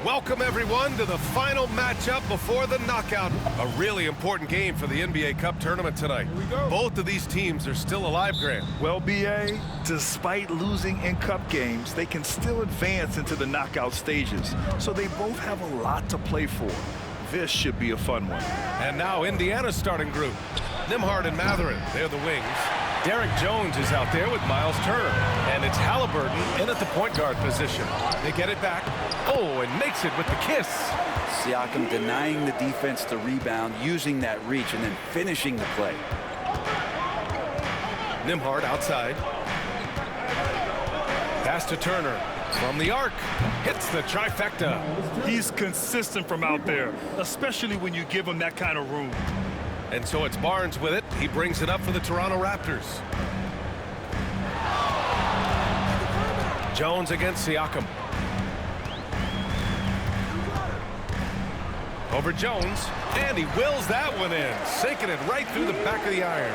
Welcome, everyone, to the final matchup before the knockout. A really important game for the NBA Cup tournament tonight. Both of these teams are still alive, Grant. Well, B.A., despite losing in cup games, they can still advance into the knockout stages. So they both have a lot to play for. This should be a fun one. And now Indiana's starting group. Nembhard and Mathurin, they're the wings. Derek Jones is out there with Myles Turner. And it's Halliburton in at the point guard position. They get it back. Oh, and makes it with the kiss. Siakam denying the defense the rebound, using that reach, and then finishing the play. Nembhard outside. Pass to Turner. From the arc. Hits the trifecta. He's consistent from out there, especially when you give him that kind of room. And so it's Barnes with it. He brings it up for the Toronto Raptors. Jones against Siakam. Over Jones, and he wills that one in, sinking it right through the back of the iron.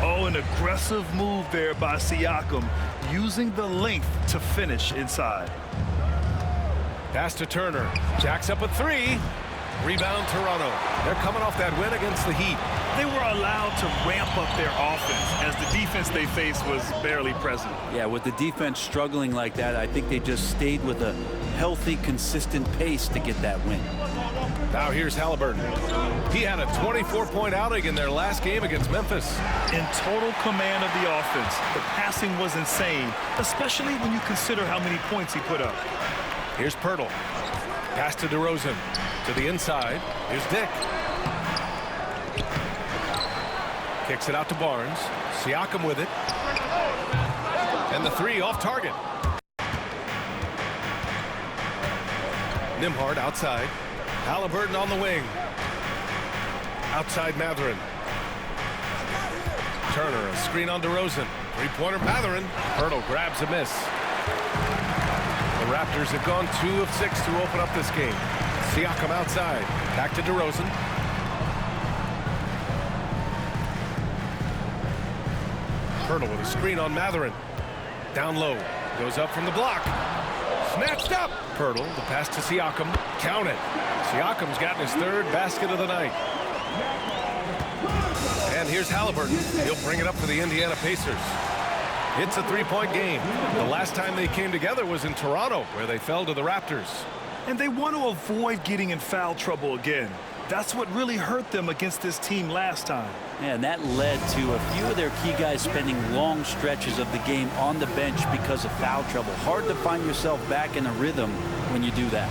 Oh, an aggressive move there by Siakam, using the length to finish inside. Pass to Turner. Jacks up a three. Rebound Toronto. They're coming off that win against the Heat. They were allowed to ramp up their offense as the defense they faced was barely present. Yeah, with the defense struggling like that, I think they just stayed with a healthy, consistent pace to get that win. Now here's Halliburton. He had a 24-point outing in their last game against Memphis. In total command of the offense, the passing was insane, especially when you consider how many points he put up. Here's Pirtle. Pass to DeRozan. To the inside. Here's Dick. Kicks it out to Barnes. Siakam with it. And the three off target. Nembhard outside. Halliburton on the wing. Outside Mathurin. Turner, a screen on DeRozan. Three-pointer Mathurin. Pirtle grabs a miss. The Raptors have gone 2 of 6 to open up this game. Siakam outside. Back to DeRozan. Pirtle with a screen on Mathurin. Down low. Goes up from the block. Snatched up. Pirtle, the pass to Siakam. Count it. Siakam's gotten his third basket of the night. And here's Halliburton. He'll bring it up for the Indiana Pacers. It's a three-point game. The last time they came together was in Toronto, where they fell to the Raptors. And they want to avoid getting in foul trouble again. That's what really hurt them against this team last time. And that led to a few of their key guys spending long stretches of the game on the bench because of foul trouble. Hard to find yourself back in a rhythm when you do that.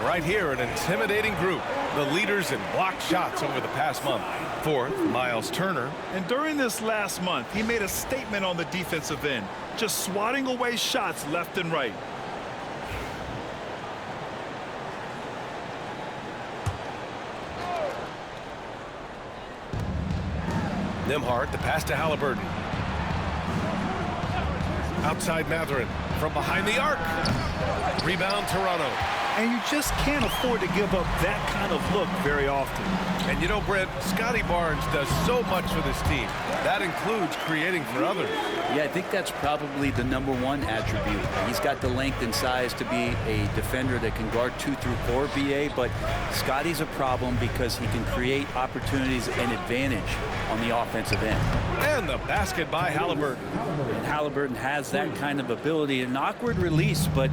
Right here, an intimidating group. The leaders in blocked shots over the past month. Fourth, Myles Turner. And during this last month, he made a statement on the defensive end, just swatting away shots left and right. Nembhard, the pass to Halliburton. Outside Mathurin. From behind the arc. Rebound Toronto. And you just can't afford to give up that kind of look very often. And you know, Brent, Scotty Barnes does so much for this team. That includes creating for others. Yeah, I think that's probably the #1 attribute. He's got the length and size to be a defender that can guard 2 through 4, BA, but Scotty's a problem because he can create opportunities and advantage on the offensive end. And the basket by Halliburton. And Halliburton has that kind of ability. An awkward release, but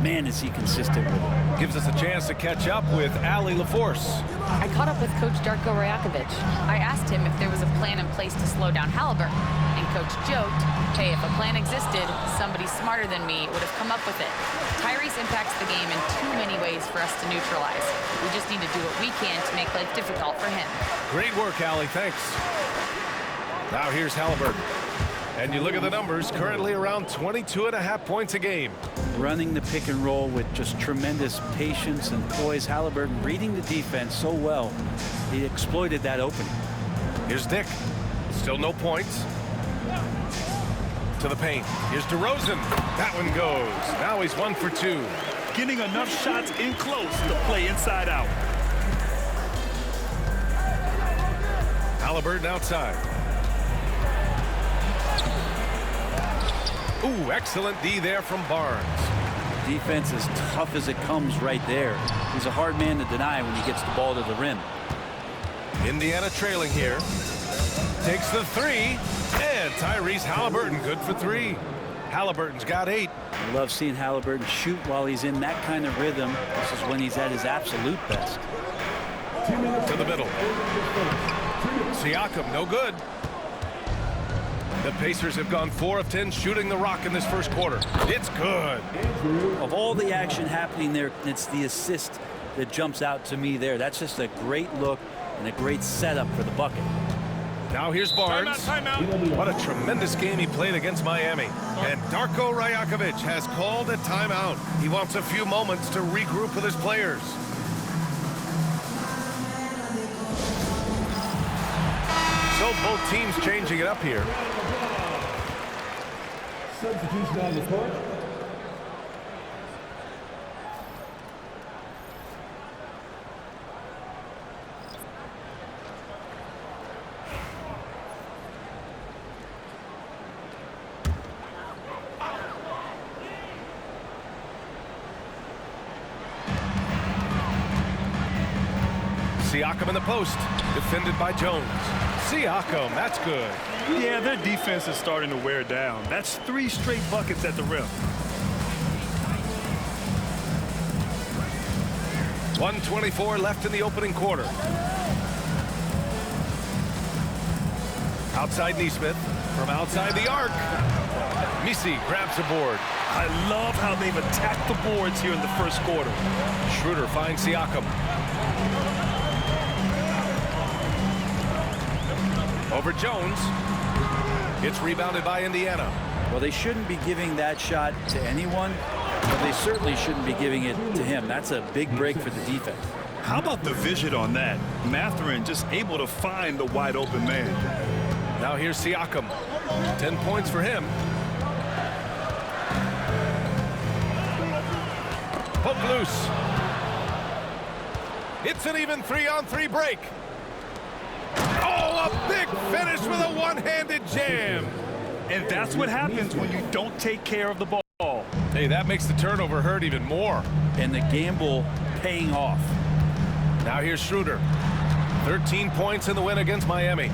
man, is he consistent with it. Gives us a chance to catch up with Allie LaForce. I caught up with Coach Darko Rajakovic. I asked him if there was a plan in place to slow down Halliburton, and Coach joked, hey, if a plan existed, somebody smarter than me would have come up with it. Tyrese impacts the game in too many ways for us to neutralize. We just need to do what we can to make life difficult for him. Great work, Allie. Thanks. Now here's Halliburton. And you look at the numbers, currently around 22.5 points a game. Running the pick and roll with just tremendous patience and poise. Haliburton reading the defense so well. He exploited that opening. Here's Dick. Still no points. To the paint. Here's DeRozan. That one goes. Now he's 1 for 2. Getting enough shots in close to play inside out. Haliburton outside. Ooh, excellent D there from Barnes. Defense as tough as it comes right there. He's a hard man to deny when he gets the ball to the rim. Indiana trailing here. Takes the three. And Tyrese Haliburton good for 3. Haliburton's got 8. I love seeing Haliburton shoot while he's in that kind of rhythm. This is when he's at his absolute best. To the middle. Siakam, no good. The Pacers have gone 4 of 10 shooting the rock in this first quarter. It's good. Of all the action happening there, it's the assist that jumps out to me there. That's just a great look and a great setup for the bucket. Now here's Barnes. Timeout. What a tremendous game he played against Miami. And Darko Rajakovic has called a timeout. He wants a few moments to regroup with his players. So both teams changing it up here. Substitution on the court. Siakam in the post, defended by Jones. Siakam, that's good. Yeah, their defense is starting to wear down. That's 3 straight buckets at the rim. 1:24 left in the opening quarter. Outside Nesmith, from outside the arc. Misi grabs the board. I love how they've attacked the boards here in the first quarter. Schroeder finds Siakam. Over Jones. It's rebounded by Indiana. Well, they shouldn't be giving that shot to anyone, but they certainly shouldn't be giving it to him. That's a big break for the defense. How about the vision on that? Mathurin just able to find the wide open man. Now here's Siakam. 10 points for him. Poke loose. It's an even 3-on-3 break. Oh, a big finish with a one-handed jam. And that's what happens when you don't take care of the ball. Hey, that makes the turnover hurt even more. And the gamble paying off. Now here's Schroeder. 13 points in the win against Miami.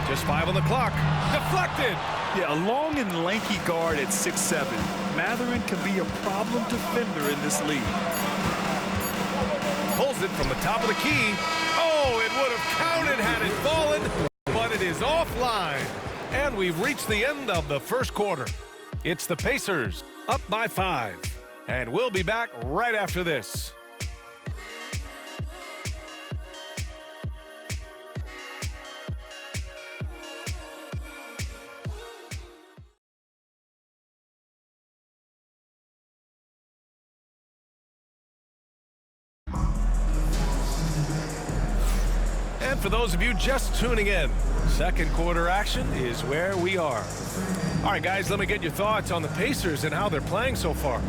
Just 5 on the clock. Deflected. Yeah, a long and lanky guard at 6'7". Mathurin can be a problem defender in this league. Pulls it from the top of the key. Oh, it would have counted had it fallen, but it is offline. And we've reached the end of the first quarter. It's the Pacers up by 5. And we'll be back right after this. And for those of you just tuning in, second quarter action is where we are. All right, guys, let me get your thoughts on the Pacers and how they're playing so far.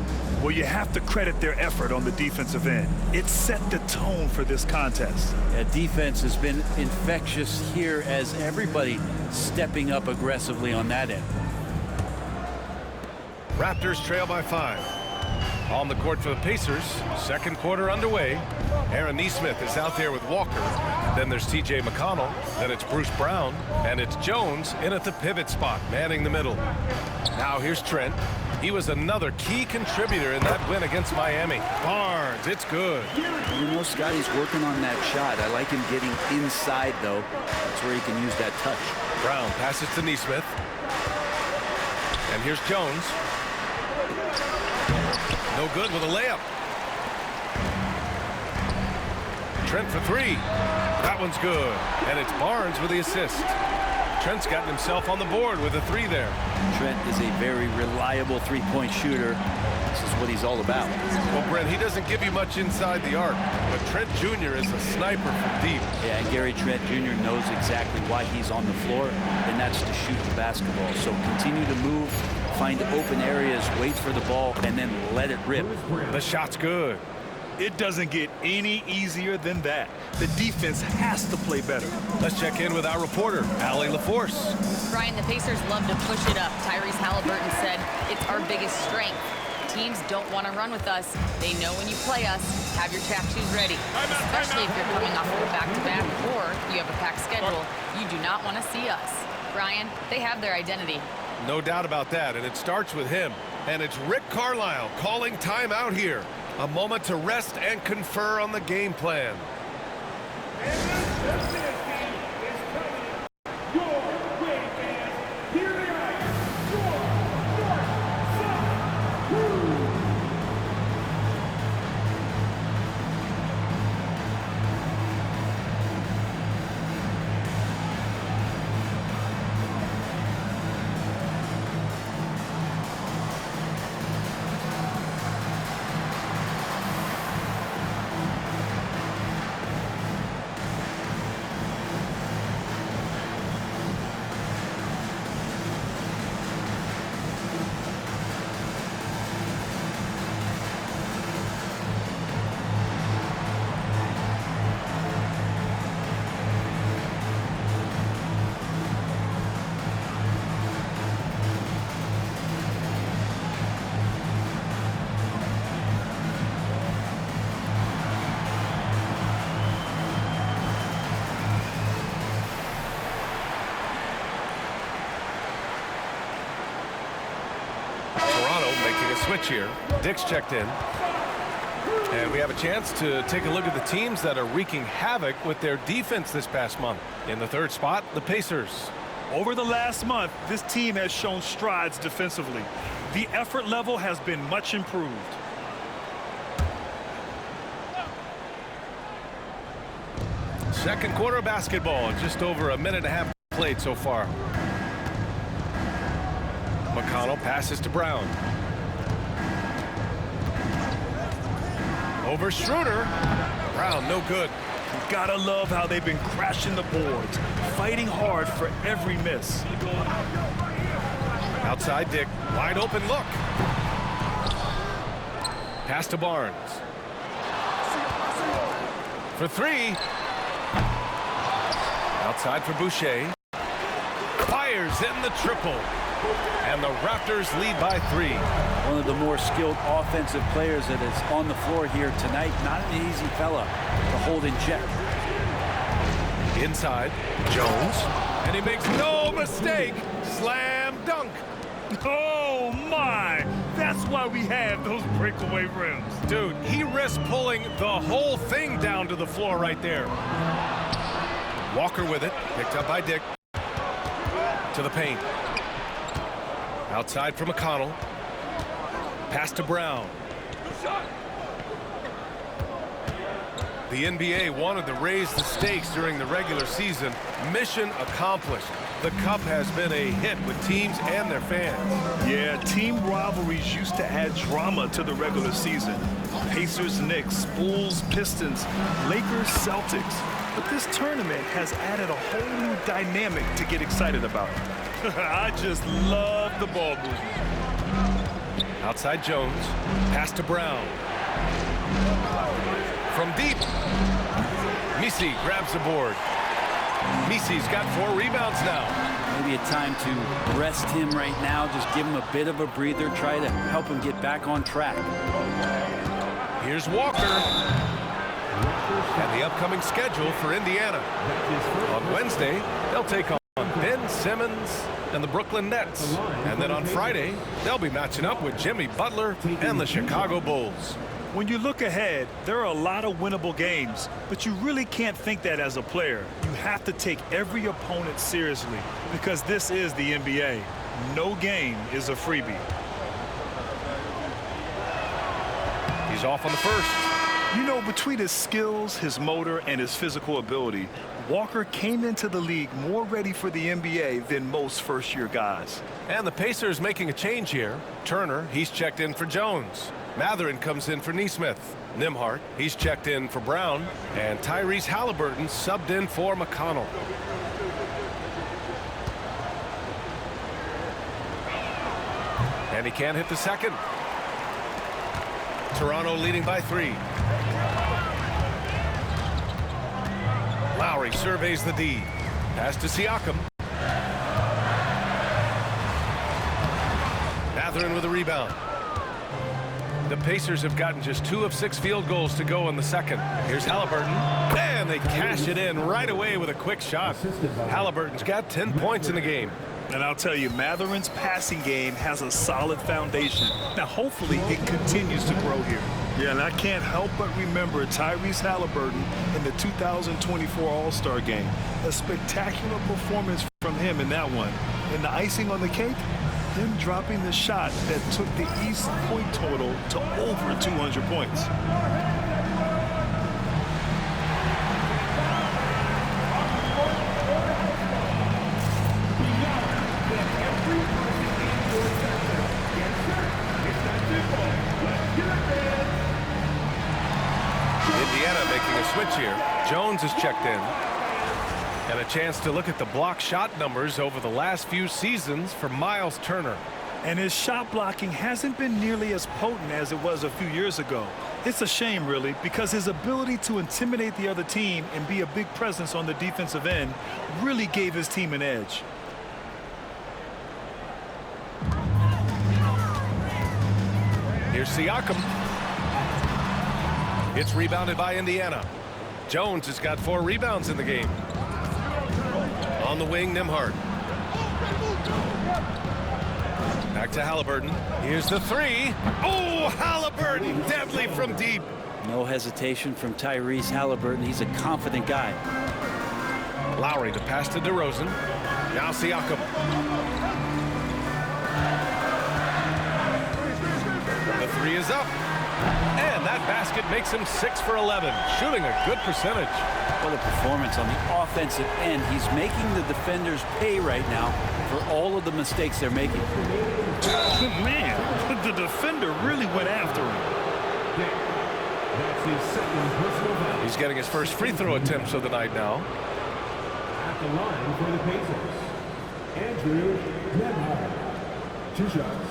Well, you have to credit their effort on the defensive end. It set the tone for this contest. Yeah, defense has been infectious here as everybody stepping up aggressively on that end. Raptors trail by 5. On the court for the Pacers, second quarter underway. Aaron Nesmith is out there with Walker. Then there's TJ McConnell. Then it's Bruce Brown. And it's Jones in at the pivot spot, manning the middle. Now here's Trent. He was another key contributor in that win against Miami. Barnes, it's good. You know, Scotty's working on that shot. I like him getting inside, though. That's where he can use that touch. Brown passes to Nesmith. And here's Jones. No good with a layup. Trent for three. That one's good. And it's Barnes with the assist. Trent's gotten himself on the board with a three there. Trent is a very reliable three-point shooter. This is what he's all about. Well, Brent, he doesn't give you much inside the arc, but Trent Jr. is a sniper from deep. Yeah, and Gary Trent Jr. knows exactly why he's on the floor, and that's to shoot the basketball. So continue to move, find open areas, wait for the ball, and then let it rip. The shot's good. It doesn't get any easier than that. The defense has to play better. Let's check in with our reporter, Allie LaForce. Brian, the Pacers love to push it up. Tyrese Halliburton said, it's our biggest strength. Teams don't want to run with us. They know when you play us, have your track shoes ready. Especially if you're coming off of a back-to-back or you have a packed schedule. You do not want to see us. Brian, they have their identity. No doubt about that, and it starts with him. And it's Rick Carlisle calling timeout here. A moment to rest and confer on the game plan. Switch here. Dick's checked in. And we have a chance to take a look at the teams that are wreaking havoc with their defense this past month. In the third spot, the Pacers. Over the last month, this team has shown strides defensively. The effort level has been much improved. Second quarter of basketball. Just over a minute and a half played so far. McConnell passes to Brown. Over Schroeder. Brown, no good. You gotta love how they've been crashing the boards, fighting hard for every miss. Outside Dick, wide open look. Pass to Barnes. For three. Outside for Boucher. Fires in the triple. And the Raptors lead by 3. One of the more skilled offensive players that is on the floor here tonight. Not an easy fella to hold in check. Inside, Jones. And he makes no mistake. Slam dunk. Oh, my. That's why we have those breakaway rims. Dude, he risked pulling the whole thing down to the floor right there. Walker with it. Picked up by Dick. To the paint. Outside for McConnell. Pass to Brown. The NBA wanted to raise the stakes during the regular season. Mission accomplished. The Cup has been a hit with teams and their fans. Yeah, team rivalries used to add drama to the regular season. Pacers, Knicks, Bulls, Pistons, Lakers, Celtics. But this tournament has added a whole new dynamic to get excited about. I just love the ball movement. Outside Jones. Pass to Brown. From deep. Misi grabs the board. Misi's got 4 rebounds now. Maybe a time to rest him right now. Just give him a bit of a breather. Try to help him get back on track. Here's Walker. And the upcoming schedule for Indiana. On Wednesday, they'll take on Ben Simmons and the Brooklyn Nets. And then on Friday, they'll be matching up with Jimmy Butler and the Chicago Bulls. When you look ahead, there are a lot of winnable games, but you really can't think that as a player. You have to take every opponent seriously because this is the NBA. No game is a freebie. He's off on the first. You know, between his skills, his motor, and his physical ability, Walker came into the league more ready for the NBA than most first-year guys. And the Pacers making a change here. Turner, he's checked in for Jones. Mathurin comes in for Nesmith. Nembhard, he's checked in for Brown. And Tyrese Halliburton subbed in for McConnell. And he can't hit the second. Toronto leading by 3. Lowry surveys the D. Pass to Siakam. Mathurin with a rebound. The Pacers have gotten just 2 of 6 field goals to go in the second. Here's Halliburton. And they cash it in right away with a quick shot. Halliburton's got 10 points in the game. And I'll tell you, Mathurin's passing game has a solid foundation. Now, hopefully, it continues to grow here. Yeah, and I can't help but remember Tyrese Halliburton in the 2024 All-Star Game. A spectacular performance from him in that one. And the icing on the cake, him dropping the shot that took the East point total to over 200 points. Indiana making a switch here. Jones is checked in. And a chance to look at the block shot numbers over the last few seasons for Miles Turner. And his shot blocking hasn't been nearly as potent as it was a few years ago. It's a shame, really, because his ability to intimidate the other team and be a big presence on the defensive end really gave his team an edge. Here's Siakam. It's rebounded by Indiana. Jones has got 4 rebounds in the game. On the wing, Nembhard. Back to Halliburton. Here's the 3. Oh, Halliburton, deadly from deep. No hesitation from Tyrese Halliburton. He's a confident guy. Lowry to pass to DeRozan. Now Siakam. The 3 is up. And that basket makes him 6 for 11, shooting a good percentage. What a performance on the offensive end. He's making the defenders pay right now for all of the mistakes they're making. Man, the defender really went after him. That's his second personal foul. He's getting his first free throw attempts of the night now. At the line for the Pacers, Andrew Nembhard. 2 shots.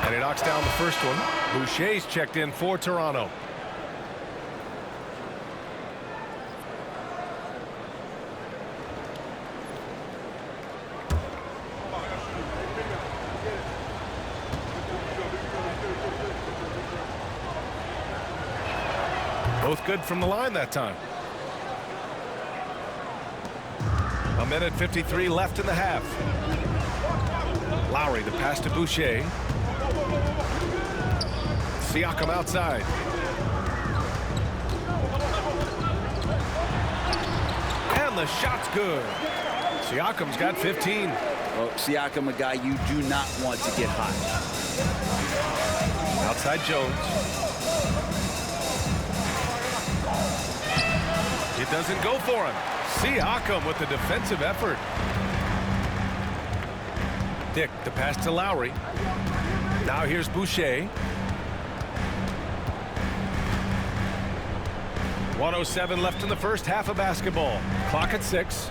And he knocks down the first one. Boucher's checked in for Toronto. Both good from the line that time. A minute 53 left in the half. Lowry the pass to Boucher. Siakam outside. And the shot's good. Siakam's got 15. Well, Siakam, a guy you do not want to get hot. Outside Jones. It doesn't go for him. Siakam with the defensive effort. Dick, the pass to Lowry. Now here's Boucher. 1:07 left in the first half of basketball. Clock at 6.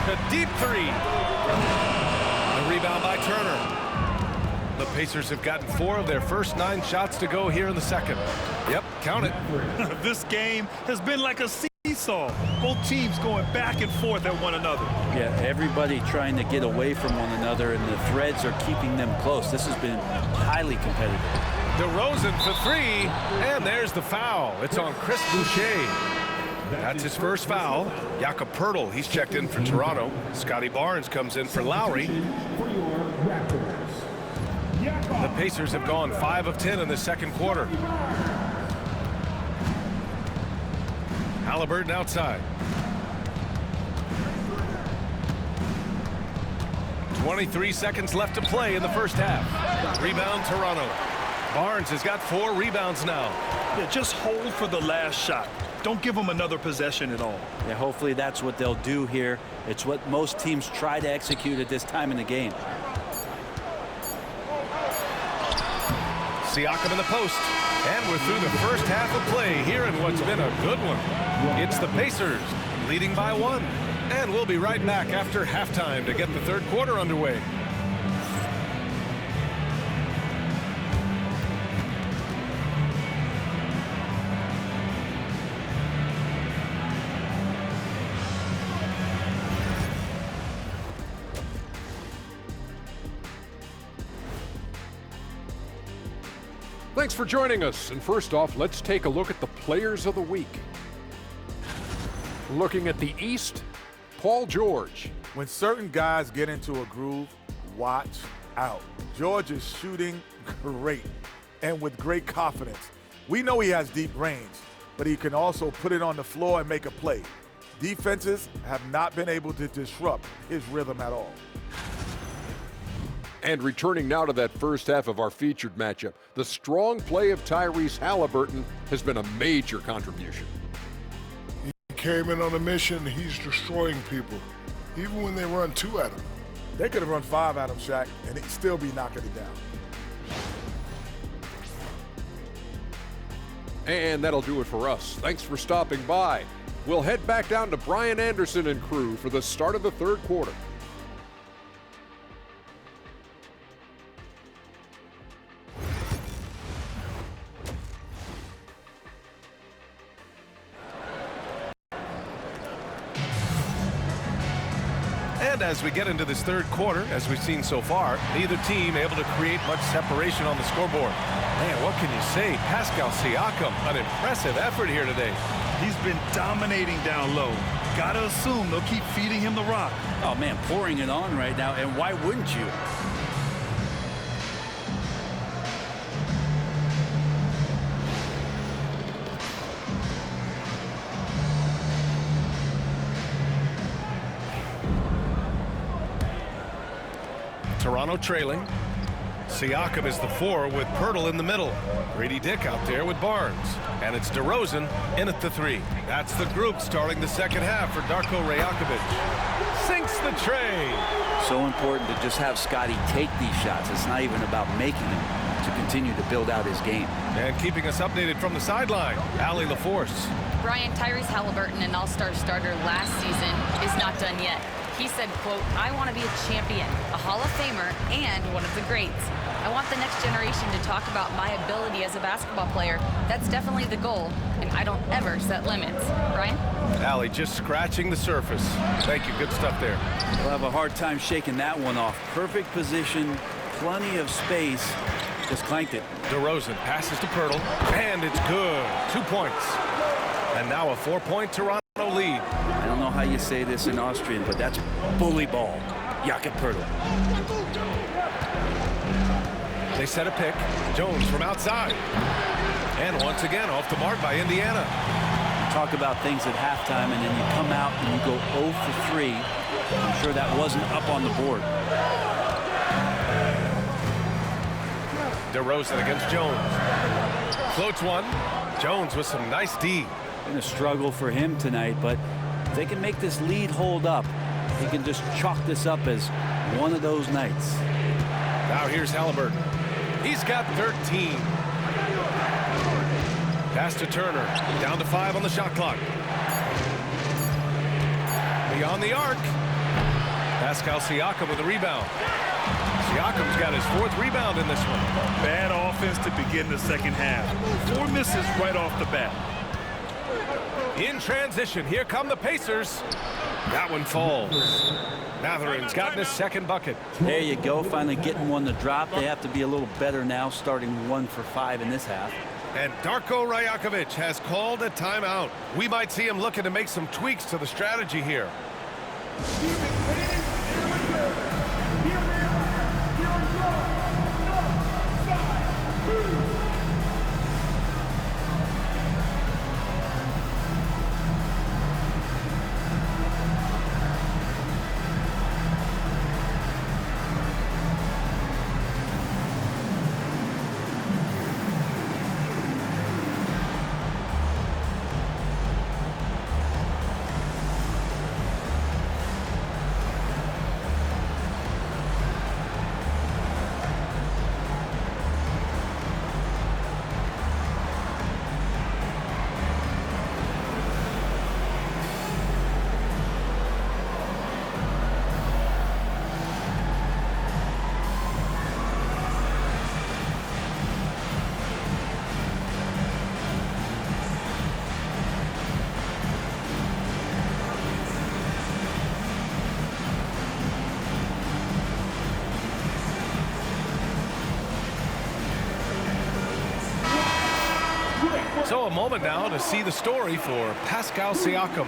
The deep 3. The rebound by Turner. The Pacers have gotten 4 of their first 9 shots to go here in the second. Yep, count it. This game has been like a seesaw. Both teams going back and forth at one another. Yeah, everybody trying to get away from one another, and the threads are keeping them close. This has been highly competitive. DeRozan for 3, and there's the foul. It's on Chris Boucher. That's his first foul. Jakob Poeltl, he's checked in for Toronto. Scotty Barnes comes in for Lowry. For your Raptors, Jakob The Pacers have gone 5 of 10 in the second quarter. Haliburton outside. 23 seconds left to play in the first half. Rebound Toronto. Barnes has got 4 rebounds now. Yeah, just hold for the last shot. Don't give them another possession at all. Yeah, hopefully that's what they'll do here. It's what most teams try to execute at this time in the game. Siakam in the post. And we're through the first half of play here in what's been a good one. It's the Pacers leading by 1. And we'll be right back after halftime to get the third quarter underway. Thanks for joining us. And first off, let's take a look at the players of the week. Looking at the East, Paul George. When certain guys get into a groove, watch out. George is shooting great and with great confidence. We know he has deep range, but he can also put it on the floor and make a play. Defenses have not been able to disrupt his rhythm at all. And returning now to that first half of our featured matchup, the strong play of Tyrese Haliburton has been a major contribution. He came in on a mission. He's destroying people, even when they run 2 at him. They could have run 5 at him, Shaq, and he'd still be knocking it down. And that'll do it for us. Thanks for stopping by. We'll head back down to Brian Anderson and crew for the start of the third quarter. And as we get into this third quarter, as we've seen so far, neither team able to create much separation on the scoreboard. Man, what can you say? Pascal Siakam, an impressive effort here today. He's been dominating down low. Gotta assume they'll keep feeding him the rock. Oh, man, pouring it on right now, and why wouldn't you? Toronto trailing. Siakam is the 4 with Poeltl in the middle. Grady Dick out there with Barnes. And it's DeRozan in at the 3. That's the group starting the second half for Darko Rajakovic. Sinks the tray. So important to just have Scotty take these shots. It's not even about making them, to continue to build out his game. And keeping us updated from the sideline, Allie LaForce. Brian, Tyrese Haliburton, an all-star starter last season, is not done yet. He said, quote, "I want to be a champion, a Hall of Famer, and one of the greats. I want the next generation to talk about my ability as a basketball player. That's definitely the goal, and I don't ever set limits." Brian? Allie just scratching the surface. Thank you. Good stuff there. We'll have a hard time shaking that one off. Perfect position, plenty of space. Just clanked it. DeRozan passes to Poeltl, and it's good. 2 points. And now a 4-point Toronto lead. I don't know how you say this in Austrian, but that's bully ball. Jakob Poeltl. They set a pick. Jones from outside. And once again off the mark by Indiana. Talk about things at halftime, and then you come out and you go 0 for 3. I'm sure that wasn't up on the board. DeRozan against Jones. Floats one. Jones with some nice D. Been a struggle for him tonight, but if they can make this lead hold up, he can just chalk this up as one of those nights. Now here's Haliburton. He's got 13. Pass to Turner. Down to 5 on the shot clock. Beyond the arc. Pascal Siakam with a rebound. Siakam's got his 4th rebound in this one. Bad offense to begin the second half. 4 misses right off the bat. In transition, here come the Pacers. That one falls. Matherin's gotten his 2nd bucket. There you go, finally getting one to drop. They have to be a little better now, starting 1 for 5 in this half. And Darko Rajakovic has called a timeout. We might see him looking to make some tweaks to the strategy here. So a moment now to see the story for Pascal Siakam.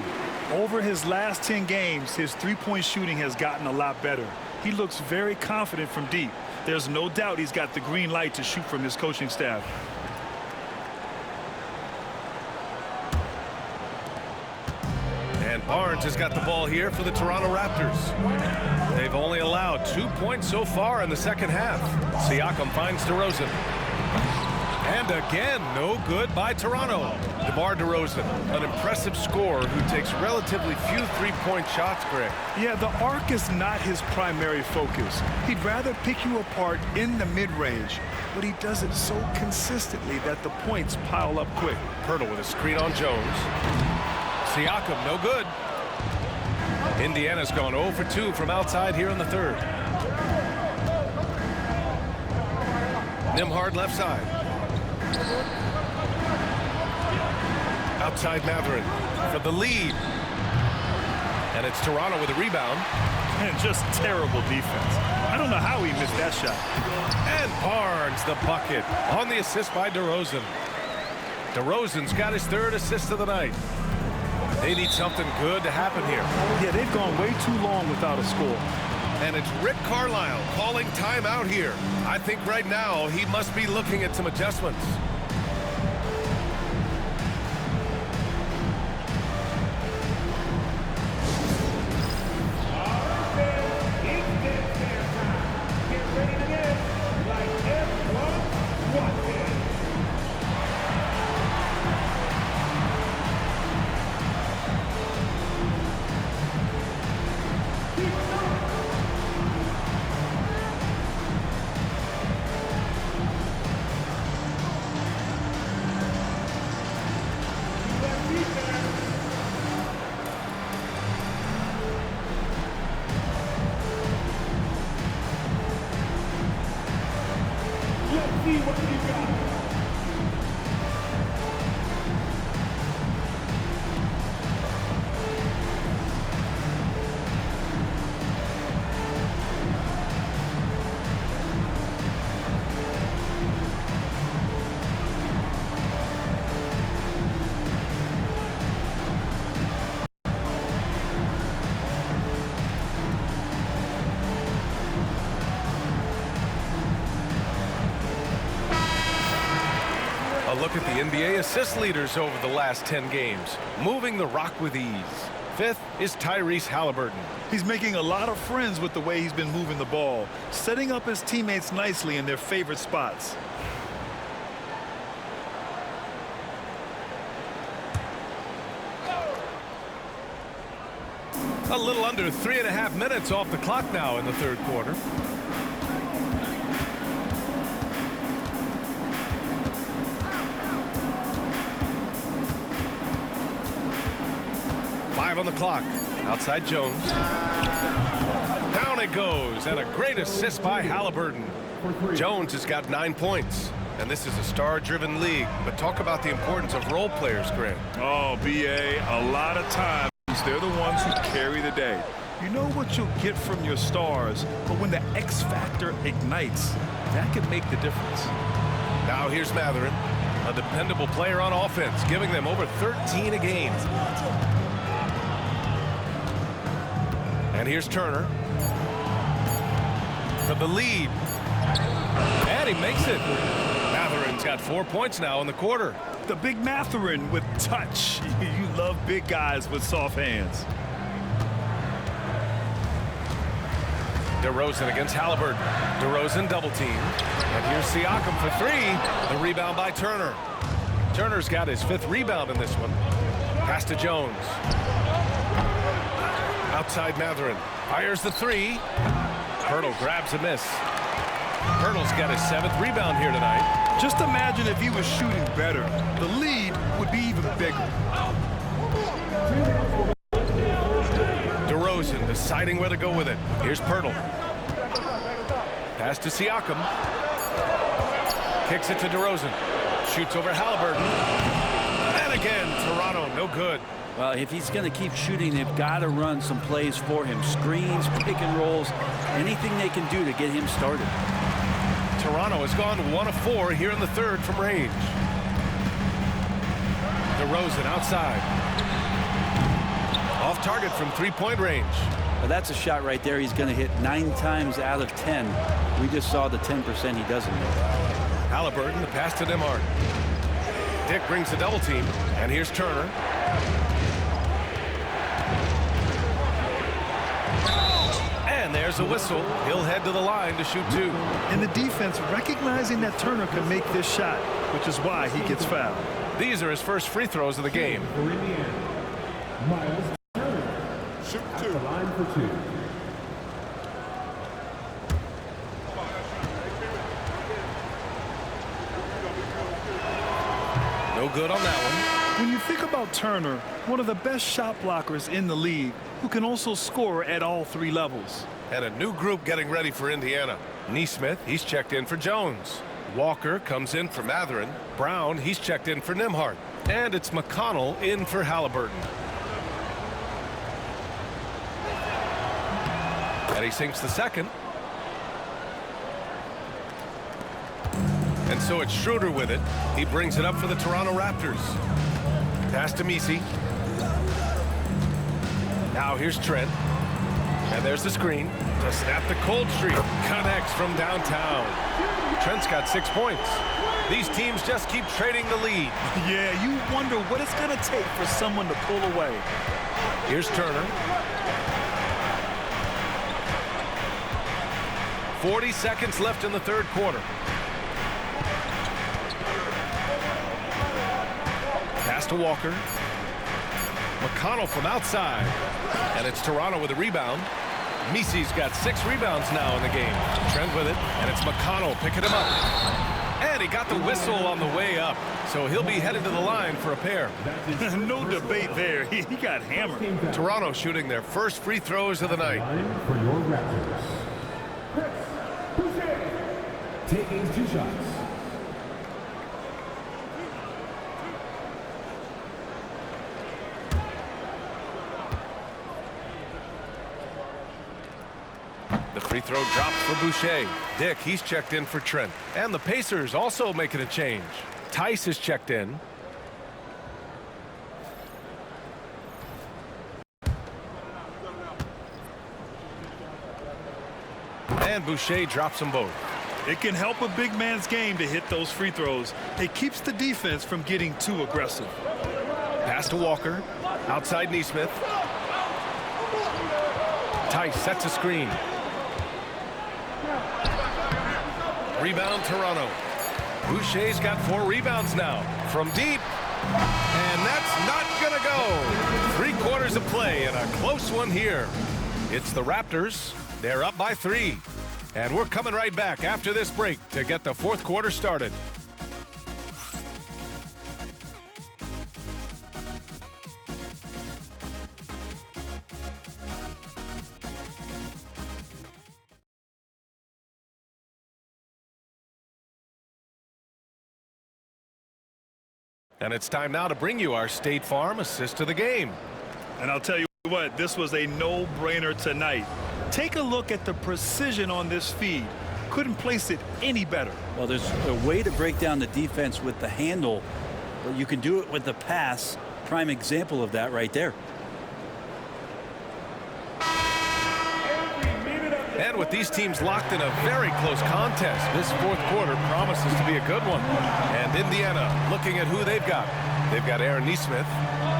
Over his last 10 games, his three-point shooting has gotten a lot better. He looks very confident from deep. There's no doubt he's got the green light to shoot from his coaching staff. And Barnes has got the ball here for the Toronto Raptors. They've only allowed 2 points so far in the second half. Siakam finds DeRozan. And again, no good by Toronto. DeMar DeRozan, an impressive scorer who takes relatively few three-point shots, Greg. Yeah, the arc is not his primary focus. He'd rather pick you apart in the mid-range, but he does it so consistently that the points pile up quick. Pirtle with a screen on Jones. Siakam, no good. Indiana's gone 0 for 2 from outside here in the third. Nembhard left side. Outside Mathurin for the lead. And it's Toronto with a rebound. And just terrible defense. I don't know how he missed that shot. And Barnes the bucket on the assist by DeRozan. DeRozan's got his third assist of the night. They need something good to happen here. Yeah, they've gone way too long without a score. And it's Rick Carlisle calling timeout here. I think right now he must be looking at some adjustments. A look at the NBA assist leaders over the last 10 games, moving the rock with ease. Fifth is Tyrese Halliburton. He's making a lot of friends with the way he's been moving the ball, setting up his teammates nicely in their favorite spots. A little under 3.5 minutes off the clock now in the third quarter. On the clock. Outside Jones. Down it goes, and a great assist by Halliburton. Jones has got 9 points, and this is a star-driven league. But talk about the importance of role players, Greg. Oh, B.A., a lot of times they're the ones who carry the day. You know what you'll get from your stars, but when the X factor ignites, that can make the difference. Now here's Mathurin, a dependable player on offense, giving them over 13 a game. And here's Turner for the lead. And he makes it. Mathurin Halliburton's got 4 points now in the quarter. The big Mathurin with touch. You love big guys with soft hands. DeRozan against Halliburton. DeRozan double team. And here's Siakam for 3. The rebound by Turner. Turner's got his 5th rebound in this one. Pass to Jones. Outside Mathurin. Fires the 3. Pirtle grabs a miss. Pirtle's got his 7th rebound here tonight. Just imagine if he was shooting better. The lead would be even bigger. DeRozan deciding where to go with it. Here's Pirtle. Pass to Siakam. Kicks it to DeRozan. Shoots over Halliburton. And again, Toronto, no good. Well, if he's going to keep shooting, they've got to run some plays for him. Screens, pick and rolls, anything they can do to get him started. Toronto has gone 1 of 4 here in the 3rd from range. DeRozan outside. Off target from 3-point range. Well, that's a shot right there. He's going to hit 9 times out of 10. We just saw the 10% he doesn't hit. Halliburton, the pass to Nembhard. Dick brings the double team, and here's Turner. And there's a whistle. He'll head to the line to shoot 2. And the defense recognizing that Turner can make this shot, which is why he gets fouled. These are his first free throws of the game. For Indiana, Miles Turner. Shoot At 2. the line for 2. No good on that one. When you think about Turner, one of the best shot blockers in the league, who can also score at all 3 levels. And a new group getting ready for Indiana. Nesmith, he's checked in for Jones. Walker comes in for Mathurin. Brown, he's checked in for Nembhard. And it's McConnell in for Halliburton. And he sinks the 2nd. And so it's Schroeder with it. He brings it up for the Toronto Raptors. Pass to Messi. Now here's Trent. And there's the screen to snap the cold streak. Connects from downtown. Trent's got 6 points. These teams just keep trading the lead. Yeah, you wonder what it's going to take for someone to pull away. Here's Turner. 40 seconds left in the 3rd quarter. Pass to Walker. McConnell from outside. And it's Toronto with a rebound. Messi's got 6 rebounds now in the game. Trent with it, and it's McConnell picking him up. And he got the whistle on the way up, so he'll be headed to the line for a pair. No debate there. He got hammered. Toronto shooting their first free throws of the night. Line for your Raptors. Chris Boucher. Taking 2 shots. The free throw drops for Boucher. Dick, he's checked in for Trent. And the Pacers also making a change. Tice is checked in. And Boucher drops them both. It can help a big man's game to hit those free throws. It keeps the defense from getting too aggressive. Pass to Walker. Outside Nesmith. Tice sets a screen. Rebound Toronto. Boucher's got 4 rebounds now from deep. And that's not going to go. 3 quarters of play and a close one here. It's the Raptors. They're up by 3. And we're coming right back after this break to get the 4th quarter started. And it's time now to bring you our State Farm assist of the game. And I'll tell you what, this was a no-brainer tonight. Take a look at the precision on this feed. Couldn't place it any better. Well, there's a way to break down the defense with the handle, but you can do it with the pass. Prime example of that right there. Every minute of And with these teams locked in a very close contest, this fourth quarter promises to be a good one. And Indiana looking at who they've got. They've got Aaron Nesmith.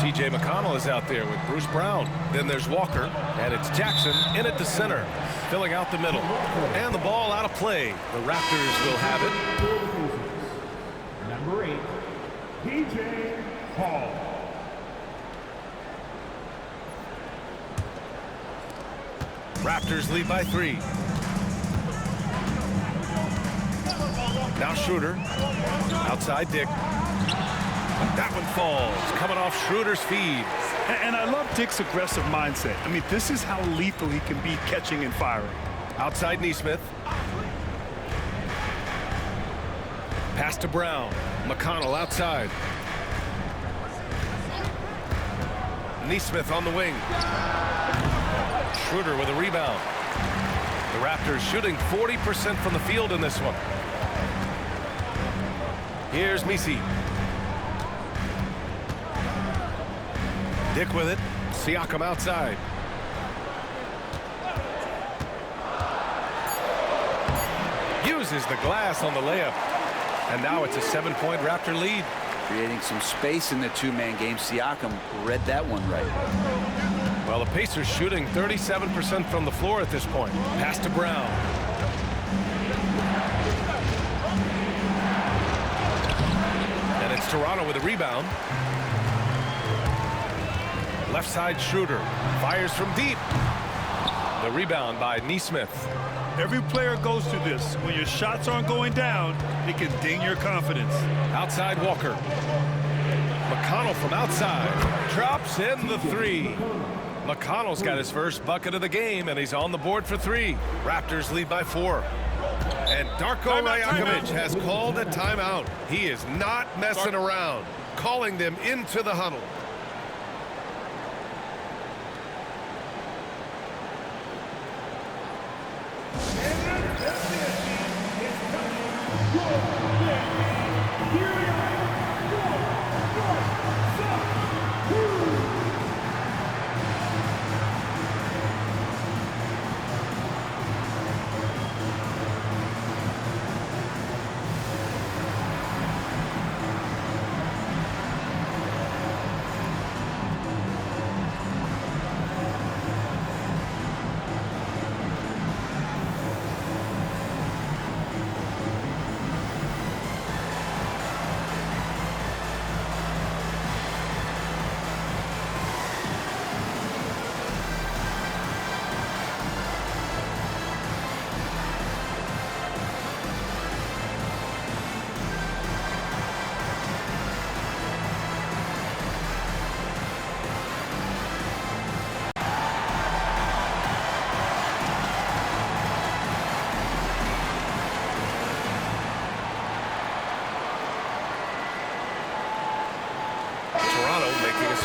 T.J. McConnell is out there with Bruce Brown. Then there's Walker, and it's Jackson in at the center, filling out the middle. And the ball out of play. The Raptors will have it. Number 8, P.J. Hall. Raptors lead by 3. Now Schroeder. Outside Dick. That one falls. Coming off Schroeder's feed. And I love Dick's aggressive mindset. I mean, this is how lethal he can be catching and firing. Outside Nesmith. Pass to Brown. McConnell outside. Nesmith on the wing. Schroeder with a rebound. The Raptors shooting 40% from the field in this one. Here's Messi. Dick with it. Siakam outside. Uses the glass on the layup. And now it's a 7-point Raptor lead. Creating some space in the two-man game. Siakam read that one right. Well, the Pacers shooting 37% from the floor at this point. Pass to Brown. And it's Toronto with a rebound. Left side Schroeder. Fires from deep. The rebound by Nesmith. Every player goes through this. When your shots aren't going down, it can ding your confidence. Outside Walker. McConnell from outside. Drops in the 3. McConnell's got his first bucket of the game, and he's on the board for 3. Raptors lead by 4. And Darko Rajakovic has called a timeout. He is not messing around, calling them into the huddle.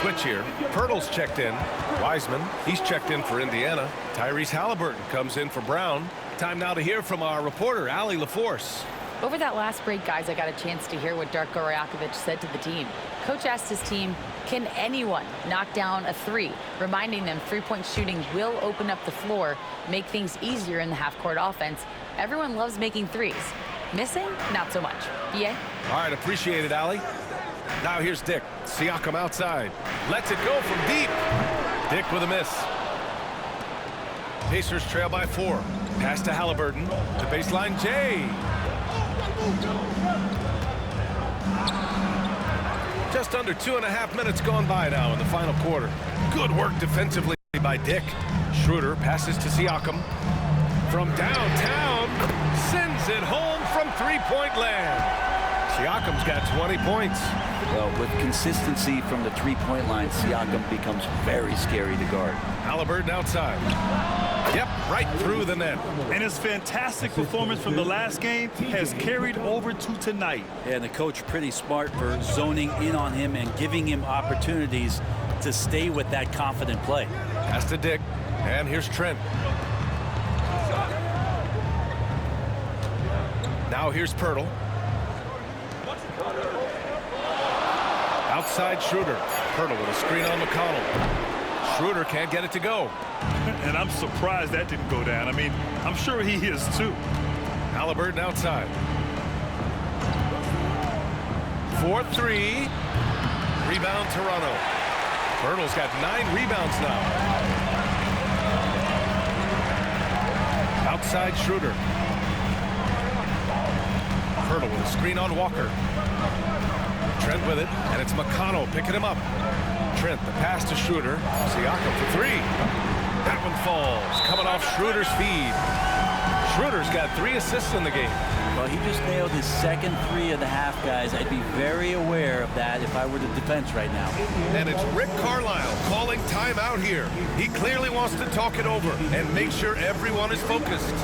Switch here. Pirtle's checked in. Wiseman, he's checked in for Indiana. Tyrese Halliburton comes in for Brown. Time now to hear from our reporter, Allie LaForce. Over that last break, guys, I got a chance to hear what Darko Rajakovic said to the team. Coach asked his team, can anyone knock down a 3? Reminding them three-point shooting will open up the floor, make things easier in the half-court offense. Everyone loves making threes. Missing? Not so much. BA? All right, appreciate it, Allie. Now here's Dick. Siakam outside. Lets it go from deep. Dick with a miss. Pacers trail by 4. Pass to Halliburton. The baseline, Jay. Just under 2.5 minutes gone by now in the final quarter. Good work defensively by Dick. Schroeder passes to Siakam. From downtown, sends it home from three-point land. Siakam's got 20 points. Well, with consistency from the three-point line, Siakam becomes very scary to guard. Halliburton outside. Yep, right through the net. And his fantastic performance from the last game has carried over to tonight. And the coach pretty smart for zoning in on him and giving him opportunities to stay with that confident play. Pass to Dick, and here's Trent. Now here's Pirtle. Outside Schroeder. Pirtle with a screen on McConnell. Schroeder can't get it to go. And I'm surprised that didn't go down. I mean, I'm sure he is too. Haliburton outside. 4-3. Rebound Toronto. Pirtle's got 9 rebounds now. Outside Schroeder. Pirtle with a screen on Walker. Trent with it, and it's McConnell picking him up. Trent, the pass to Schroeder. Siakam for 3. That one falls, coming off Schroeder's feed. Schroeder's got 3 assists in the game. Well, he just nailed his second 3 of the half, guys. I'd be very aware of that if I were the defense right now. And it's Rick Carlisle calling timeout here. He clearly wants to talk it over and make sure everyone is focused.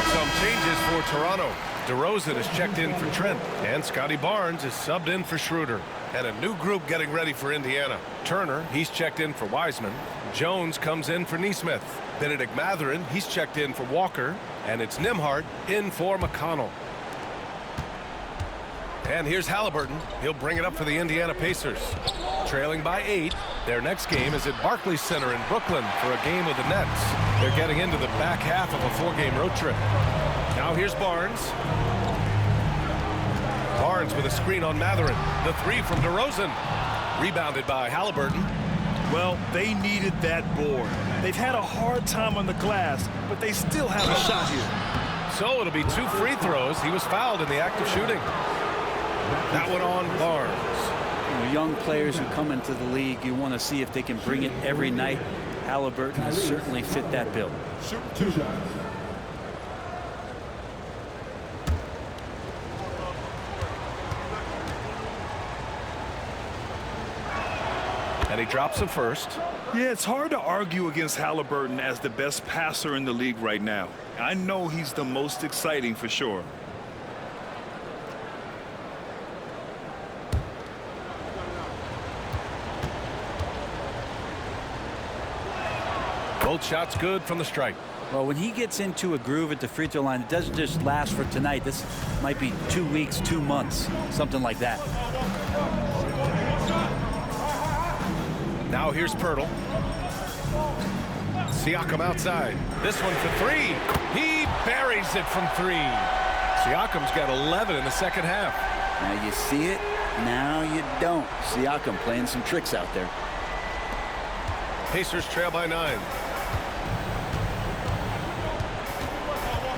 Some changes for Toronto. DeRozan is checked in for Trent, and Scotty Barnes is subbed in for Schroeder. And a new group getting ready for Indiana. Turner, he's checked in for Wiseman. Jones comes in for Nesmith. Benedict Mathurin, he's checked in for Walker. And it's Nembhard in for McConnell. And here's Haliburton. He'll bring it up for the Indiana Pacers. Trailing by 8. Their next game is at Barclays Center in Brooklyn for a game with the Nets. They're getting into the back half of a 4-game road trip. Now here's Barnes. Barnes with a screen on Mathurin. The 3 from DeRozan. Rebounded by Haliburton. Well, they needed that board. They've had a hard time on the glass, but they still have a shot here. So it'll be 2 free throws. He was fouled in the act of shooting. That one on Barnes. Young players who come into the league, you want to see if they can bring it every night. Haliburton has certainly fit that bill. Shoot 2 shots. And he drops it first. Yeah, it's hard to argue against Haliburton as the best passer in the league right now. I know he's the most exciting for sure. Both shots good from the stripe. Well, when he gets into a groove at the free throw line, it doesn't just last for tonight. This might be 2 weeks, 2 months, something like that. Now here's Pirtle. Siakam outside. This one for 3. He buries it from 3. Siakam's got 11 in the second half. Now you see it, now you don't. Siakam playing some tricks out there. Pacers trail by 9.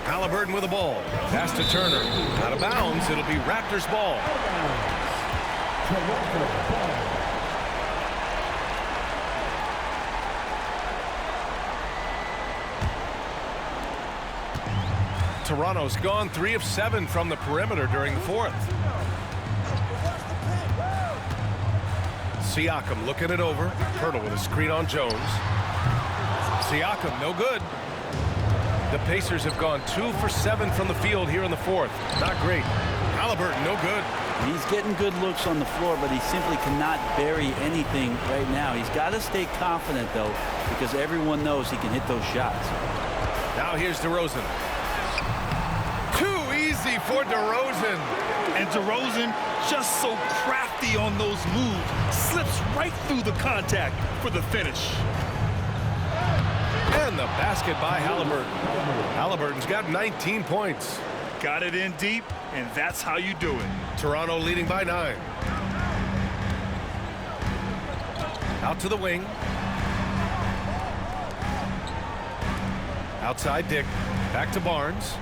Haliburton with the ball. Pass to Turner. Out of bounds. It'll be Raptors ball. Toronto's gone 3 of 7 from the perimeter during the 4th. Siakam looking it over. Pirtle with a screen on Jones. Siakam no good. The Pacers have gone 2 for 7 from the field here in the 4th. Not great. Haliburton no good. He's getting good looks on the floor, but he simply cannot bury anything right now. He's got to stay confident, though, because everyone knows he can hit those shots. Now here's DeRozan. Too easy for DeRozan. And DeRozan, just so crafty on those moves, slips right through the contact for the finish. And the basket by Haliburton. Haliburton's got 19 points. Got it in deep, and that's how you do it. Toronto leading by 9. Out to the wing. Outside Dick. Back to Barnes.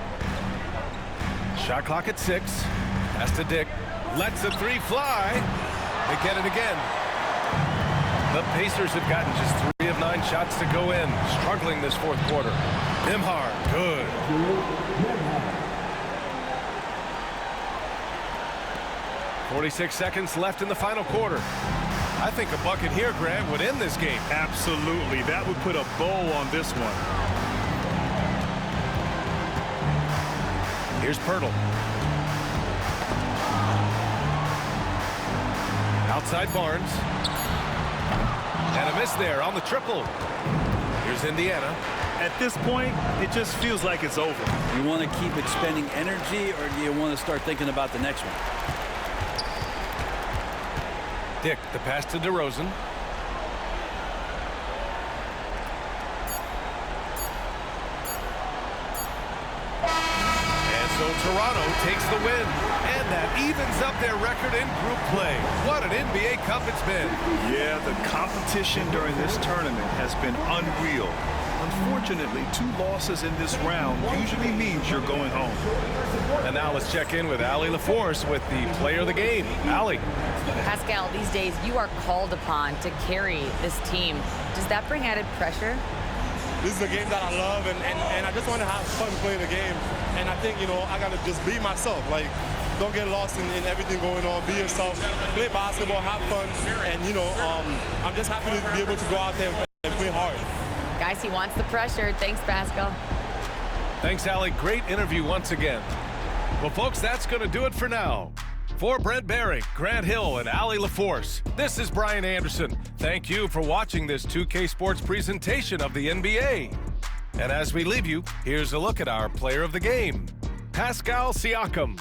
Shot clock at 6. Pass to Dick. Lets the three fly. They get it again. The Pacers have gotten just 3 of 9 shots to go in. Struggling this fourth quarter. Nembhard, good. 46 seconds left in the final quarter. I think a bucket here, Grant, would end this game. Absolutely. That would put a bow on this one. Here's Pirtle. Outside Barnes. And a miss there on the triple. Here's Indiana. At this point, it just feels like it's over. You want to keep expending energy, or do you want to start thinking about the next one? Dick, the pass to DeRozan. And so Toronto takes the win. And that evens up their record in group play. What an NBA Cup it's been. Yeah, the competition during this tournament has been unreal. Unfortunately, 2 losses in this round usually means you're going home. And now let's check in with Allie LaForce with the player of the game. Allie. Pascal, these days you are called upon to carry this team. Does that bring added pressure? This is a game that I love, and I just want to have fun playing the game. And I think, I got to just be myself. Like, don't get lost in everything going on. Be yourself. Play basketball, have fun. And, I'm just happy to be able to go out there and play hard. Guys, he wants the pressure. Thanks, Pascal. Thanks, Allie. Great interview once again. Well, folks, that's going to do it for now. For Brent Barry, Grant Hill, and Allie LaForce, this is Brian Anderson. Thank you for watching this 2K Sports presentation of the NBA. And as we leave you, here's a look at our player of the game, Pascal Siakam.